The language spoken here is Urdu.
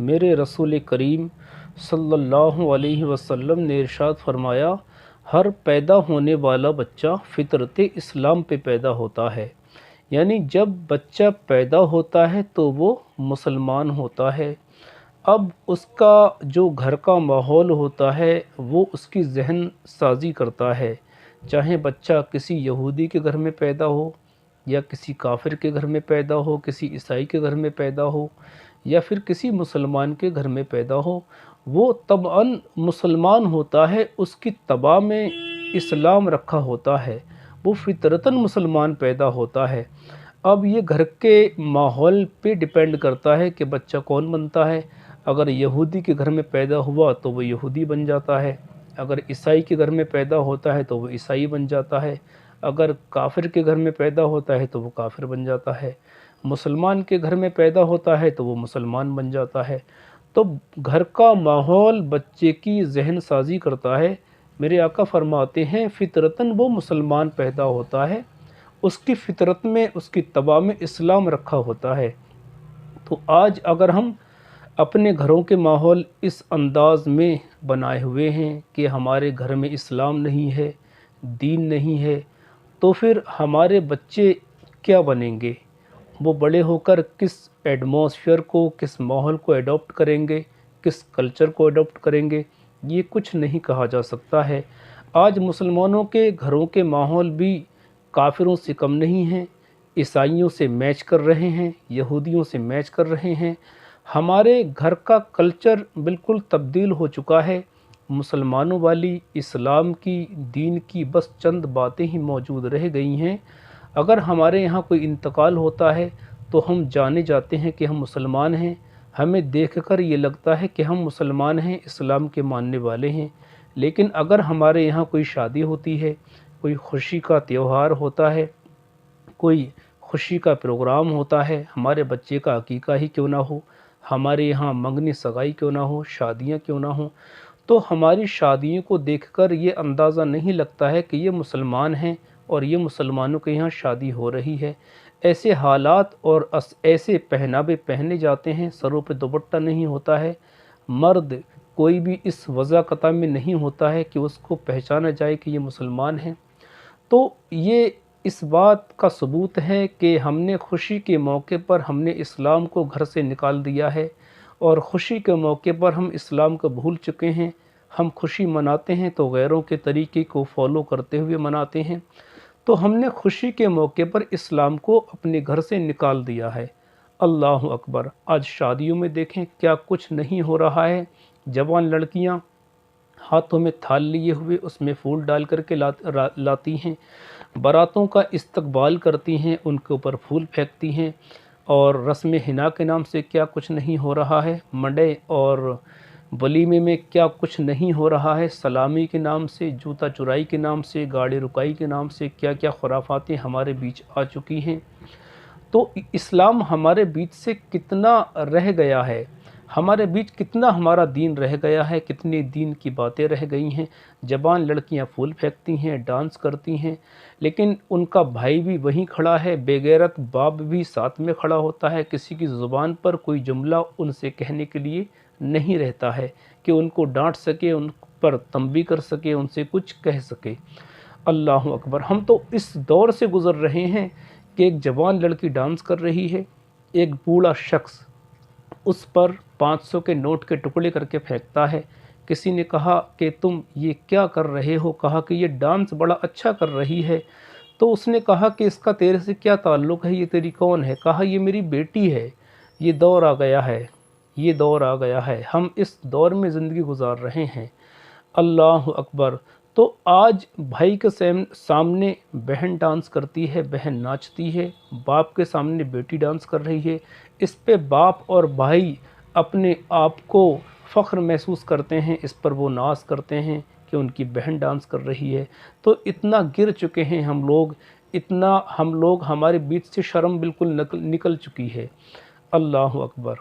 میرے رسول کریم صلی اللہ علیہ وسلم نے ارشاد فرمایا، ہر پیدا ہونے والا بچہ فطرت اسلام پہ پیدا ہوتا ہے۔ یعنی جب بچہ پیدا ہوتا ہے تو وہ مسلمان ہوتا ہے۔ اب اس کا جو گھر کا ماحول ہوتا ہے وہ اس کی ذہن سازی کرتا ہے، چاہے بچہ کسی یہودی کے گھر میں پیدا ہو یا کسی کافر کے گھر میں پیدا ہو، کسی عیسائی کے گھر میں پیدا ہو یا پھر کسی مسلمان کے گھر میں پیدا ہو، وہ طبعاً مسلمان ہوتا ہے، اس کی طبع میں اسلام رکھا ہوتا ہے، وہ فطرتاً مسلمان پیدا ہوتا ہے۔ اب یہ گھر کے ماحول پہ ڈیپینڈ کرتا ہے کہ بچہ کون بنتا ہے۔ اگر یہودی کے گھر میں پیدا ہوا تو وہ یہودی بن جاتا ہے، اگر عیسائی کے گھر میں پیدا ہوتا ہے تو وہ عیسائی بن جاتا ہے، اگر کافر کے گھر میں پیدا ہوتا ہے تو وہ کافر بن جاتا ہے، مسلمان کے گھر میں پیدا ہوتا ہے تو وہ مسلمان بن جاتا ہے۔ تو گھر کا ماحول بچے کی ذہن سازی کرتا ہے۔ میرے آقا فرماتے ہیں فطرتاً وہ مسلمان پیدا ہوتا ہے، اس کی فطرت میں، اس کی طبع میں اسلام رکھا ہوتا ہے۔ تو آج اگر ہم اپنے گھروں کے ماحول اس انداز میں بنائے ہوئے ہیں کہ ہمارے گھر میں اسلام نہیں ہے، دین نہیں ہے، تو پھر ہمارے بچے کیا بنیں گے؟ وہ بڑے ہو کر کس ایٹماسفیئر کو، کس ماحول کو ایڈاپٹ کریں گے، کس کلچر کو ایڈاپٹ کریں گے، یہ کچھ نہیں کہا جا سکتا ہے۔ آج مسلمانوں کے گھروں کے ماحول بھی کافروں سے کم نہیں ہیں، عیسائیوں سے میچ کر رہے ہیں، یہودیوں سے میچ کر رہے ہیں۔ ہمارے گھر کا کلچر بالکل تبدیل ہو چکا ہے۔ مسلمانوں والی اسلام کی، دین کی بس چند باتیں ہی موجود رہ گئی ہیں۔ اگر ہمارے یہاں کوئی انتقال ہوتا ہے تو ہم جانے جاتے ہیں کہ ہم مسلمان ہیں، ہمیں دیکھ کر یہ لگتا ہے کہ ہم مسلمان ہیں، اسلام کے ماننے والے ہیں۔ لیکن اگر ہمارے یہاں کوئی شادی ہوتی ہے، کوئی خوشی کا تہوار ہوتا ہے، کوئی خوشی کا پروگرام ہوتا ہے، ہمارے بچے کا عقیقہ ہی کیوں نہ ہو، ہمارے یہاں منگنی سگائی کیوں نہ ہو، شادیاں کیوں نہ ہوں، تو ہماری شادیوں کو دیکھ کر یہ اندازہ نہیں لگتا ہے کہ یہ مسلمان ہیں اور یہ مسلمانوں کے یہاں شادی ہو رہی ہے۔ ایسے حالات اور ایسے پہناوے پہنے جاتے ہیں، سروں پہ دوپٹہ نہیں ہوتا ہے، مرد کوئی بھی اس وضاقت میں نہیں ہوتا ہے کہ اس کو پہچانا جائے کہ یہ مسلمان ہیں۔ تو یہ اس بات کا ثبوت ہے کہ ہم نے خوشی کے موقع پر ہم نے اسلام کو گھر سے نکال دیا ہے، اور خوشی کے موقع پر ہم اسلام کو بھول چکے ہیں۔ ہم خوشی مناتے ہیں تو غیروں کے طریقے کو فالو کرتے ہوئے مناتے ہیں۔ تو ہم نے خوشی کے موقع پر اسلام کو اپنے گھر سے نکال دیا ہے۔ اللہ اکبر! آج شادیوں میں دیکھیں کیا کچھ نہیں ہو رہا ہے۔ جوان لڑکیاں ہاتھوں میں تھال لیے ہوئے اس میں پھول ڈال کر کے لاتی ہیں، باراتوں کا استقبال کرتی ہیں، ان کے اوپر پھول پھینکتی ہیں، اور رسم حنا کے نام سے کیا کچھ نہیں ہو رہا ہے، منڈے اور ولیمے میں کیا کچھ نہیں ہو رہا ہے، سلامی کے نام سے، جوتا چرائی کے نام سے، گاڑی رکائی کے نام سے کیا کیا خرافاتیں ہمارے بیچ آ چکی ہیں۔ تو اسلام ہمارے بیچ سے کتنا رہ گیا ہے، ہمارے بیچ کتنا ہمارا دین رہ گیا ہے، کتنی دین کی باتیں رہ گئی ہیں۔ جوان لڑکیاں پھول پھینکتی ہیں، ڈانس کرتی ہیں، لیکن ان کا بھائی بھی وہیں کھڑا ہے، بے غیرت باپ بھی ساتھ میں کھڑا ہوتا ہے، کسی کی زبان پر کوئی جملہ ان سے کہنے کے لیے نہیں رہتا ہے کہ ان کو ڈانٹ سکے، ان پر تنبیہ کر سکے، ان سے کچھ کہہ سکے۔ اللہ اکبر! ہم تو اس دور سے گزر رہے ہیں کہ ایک جوان لڑکی ڈانس کر رہی ہے، ایک بوڑھا شخص اس پر 500 کے نوٹ کے ٹکڑے کر کے پھینکتا ہے۔ کسی نے کہا کہ تم یہ کیا کر رہے ہو؟ کہا کہ یہ ڈانس بڑا اچھا کر رہی ہے۔ تو اس نے کہا کہ اس کا تیرے سے کیا تعلق ہے، یہ تیری کون ہے؟ کہا یہ میری بیٹی ہے، یہ دور آ گیا ہے، یہ دور آ گیا ہے، ہم اس دور میں زندگی گزار رہے ہیں۔ اللہ اکبر! تو آج بھائی کے سامنے بہن ڈانس کرتی ہے، بہن ناچتی ہے، باپ کے سامنے بیٹی ڈانس کر رہی ہے، اس پہ باپ اور بھائی اپنے آپ کو فخر محسوس کرتے ہیں، اس پر وہ ناز کرتے ہیں کہ ان کی بہن ڈانس کر رہی ہے۔ تو اتنا گر چکے ہیں ہم لوگ، اتنا ہمارے بیچ سے شرم بالکل نکل چکی ہے۔ اللہ اکبر!